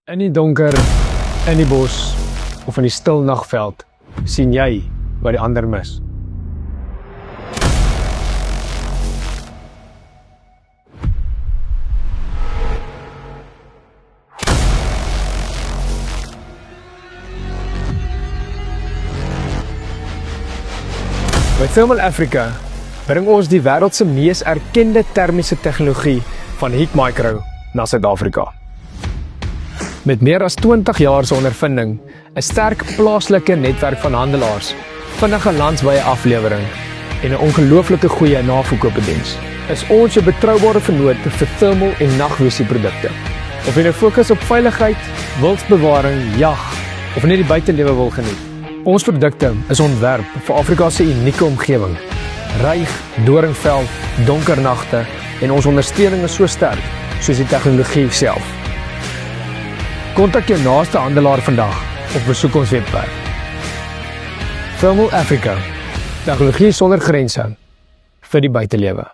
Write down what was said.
In die donker, in die bos of in die stil nagveld sien jy wat die ander mis. By Thermal Africa bring ons die wêreld se mees erkende termiese tegnologie van Heatmicro na Suid-Afrika. Met meer as 20 jaar se ondervinding, 'n sterk plaaslike netwerk van handelaars, vinnige landswye aflewering en 'n ongelooflike goeie naverkoopdiens, is ons jou betroubare vennoot vir thermal en nagvisieprodukte. Of jy nou fokus op veiligheid, wildsbewaring, jag of net die buitelewe wil geniet. Ons produkte is ontwerp vir Afrika se unieke omgewing. Ruig, doringveld, donker nagte en ons ondersteuning is so sterk soos die tegnologie self. Kontak jou naaste handelaar vandag of besoek ons webwerf. Thermal Africa, tegnologie sonder grense vir die buitelewe.